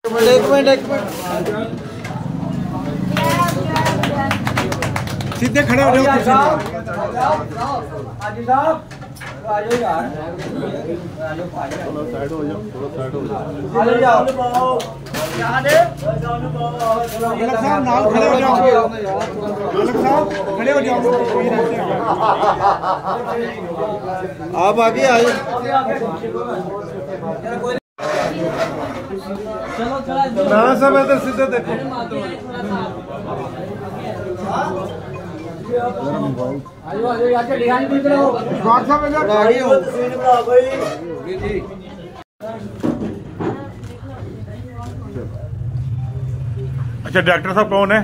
एक मिनट सीधे खड़े हो जाओ साइड हो जाओ, थोड़ा साइड हो जाओ। मालिक साहब नाल खड़े हो जाओ, मालिक साहब खड़े हो जाओ। आप आगे आए। नाना साहब इधर सीधे देखो। अच्छा, डायरेक्टर साहब कौन है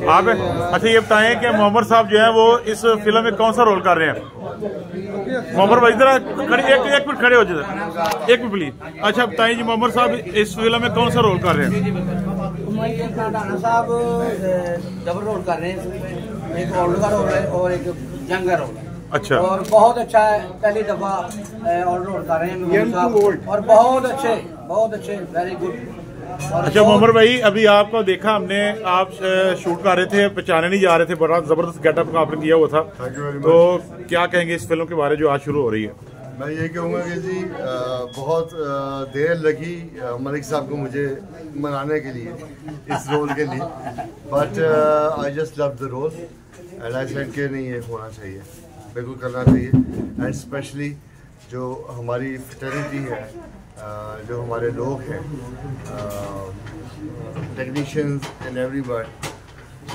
आप? अच्छा, ये बताएं कि मोहम्मद साहब जो है वो इस फिल्म में कौन सा रोल कर रहे हैं? मोहम्मद भाई जरा खड़े, एक मिनट खड़े हो जाए, एक मिनट प्लीज। अच्छा बताइए जी, मोहम्मद साहब इस फिल्म में कौन सा रोल कर रहे हैं? साहब डबल रोल कर रहे हैं, एक ओल्ड का रोल है और एक यंग का रोल है। अच्छा, और बहुत अच्छा है, पहली दफा ओल्ड रोल कर रहे हैं और बहुत अच्छे वेरी गुड। अच्छा मोहम्मद भाई, अभी आपको देखा हमने, आप शूट कर रहे थे, पहचाने नहीं जा रहे थे, बड़ा जबरदस्त गेटअप आपने किया हुआ था, तो क्या कहेंगे इस फिल्म के बारे जो आज शुरू हो रही है? मैं ये कहूँगा कि जी बहुत देर लगी मलिक साहब को मुझे मनाने के लिए इस रोल के लिए, but I just love the role and I said कि नहीं, ये होना चाहिए, बिल्कुल करना चाहिए। एंड स्पेशली जो हमारी फ्रेटर्निटी है, जो हमारे लोग हैं, टेक्नीशियंस एंड एवरीबॉडी,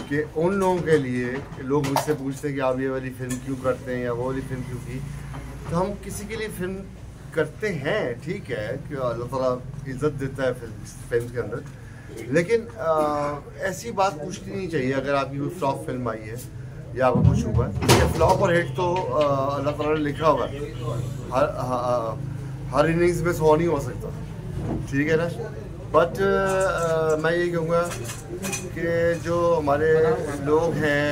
कि उन लोगों के लिए लोग मुझसे पूछते हैं कि आप ये वाली फिल्म क्यों करते हैं या वो वाली फिल्म क्यों की, तो हम किसी के लिए फिल्म करते हैं, ठीक है कि अल्लाह ताला इज़्ज़त देता है फिल्म के अंदर, लेकिन ऐसी बात पूछनी नहीं चाहिए अगर आपकी कोई फ्लॉप फिल्म आई है या आपको कुछ हुआ है। फ्लॉप और हिट तो अल्लाह ताला ने लिखा हुआ है, हर इनिंग्स में 100 नहीं हो सकता, ठीक है ना। बट मैं ये कहूँगा कि जो हमारे लोग हैं,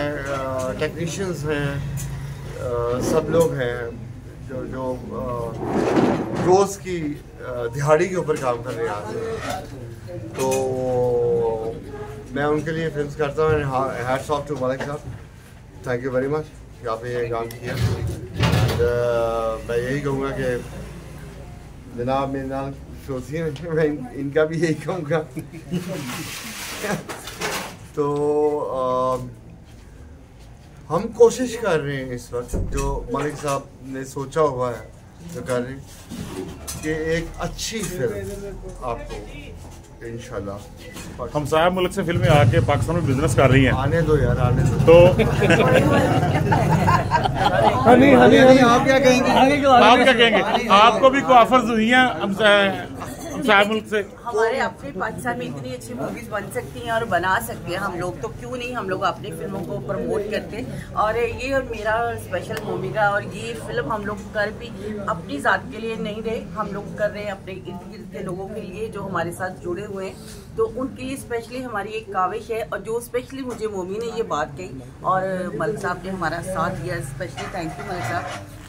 टेक्नीशियंस हैं, सब लोग हैं जो रोज़ की दिहाड़ी के ऊपर काम कर रहे हैं आज, तो मैं उनके लिए फिल्म्स करता हूँ। हैट्स ऑफ टू मलिक साहब, थैंक यू वेरी मच कि आपने ये काम किया। मैं यही कहूँगा कि जनाब मेरे नाम सोचिए, मैं इनका भी यही कहूँगा। तो हम कोशिश कर रहे हैं इस वक्त, जो मलिक साहब ने सोचा हुआ है जो कर रहे हैं, कि एक अच्छी फिल्म आपको इंशाल्लाह। हम साहब मुल्क से फिल्में आके पाकिस्तान में बिजनेस कर रही हैं। आने दो यार, आने दो। तो आप क्या कहेंगे? आपको भी कोई ऑफर्स हुई हैं मुल्क से? हमारे अपने पाकिस्तान में इतनी अच्छी मूवीज बन सकती हैं और बना सकते हैं हम लोग, तो क्यों नहीं हम लोग अपनी फिल्मों को प्रमोट करते। और ये और मेरा स्पेशल मूवी का, और ये फिल्म हम लोग कर भी अपनी ज़ात के लिए नहीं रहे, हम लोग कर रहे हैं अपने इर्द गिर्द के लोगों के लिए जो हमारे साथ जुड़े हुए हैं, तो उनके लिए स्पेशली हमारी एक काविश है। और जो स्पेशली मुझे मोमी ने ये बात कही और मलिक साहब ने हमारा साथ दिया, स्पेशली थैंक यू मलिक साहब।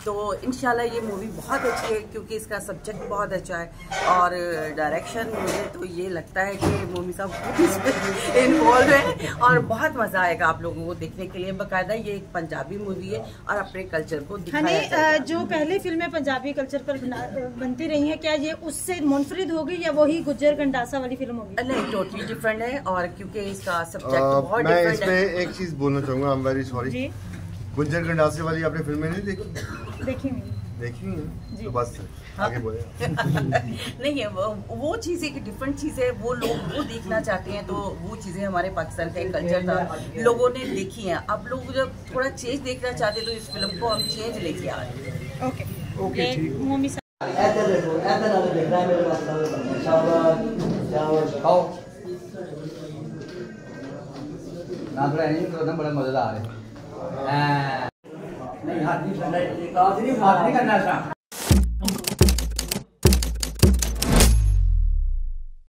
तो इंशाल्लाह ये मूवी बहुत अच्छी है क्योंकि इसका सब्जेक्ट बहुत अच्छा है और डायरेक्शन, मुझे तो ये लगता है कि मोमी साहब इसमें इन्वॉल्व है और बहुत मज़ा आएगा आप लोगों को देखने के लिए। बाकायदा ये एक पंजाबी मूवी है और अपने कल्चर को दिखाया जाएगा। जो पहले फिल्में पंजाबी कल्चर पर बनती रही हैं, क्या ये उससे मुनफरिद होगी या वही गुज्जर गंडासा वाली फिल्म होगी? नहीं, टोटली डिफरेंट है और क्योंकि इसका सब्जेक्ट बहुत डिफरेंट है। मैं इसमें एक चीज़ बोलना चाहूँगा, I am very sorry, Gujjar गंडासे वाली आपने फिल्में नहीं देखी? देखी है तो बस आगे बोले। नहीं है, वो चीज़ एक डिफरेंट चीज़ है, वो लोग वो देखना चाहते हैं, तो वो चीज़ें हमारे पाकिस्तान का एक कल्चर था, लोगों ने देखी हैं। अब लोग जब थोड़ा चेंज देखना चाहते हैं तो इस फिल्म को हम चेंज लेके आ रहे हैं। ओके मम्मी बड़ा मजा आ रहा है। नहीं हाथ नहीं करना था।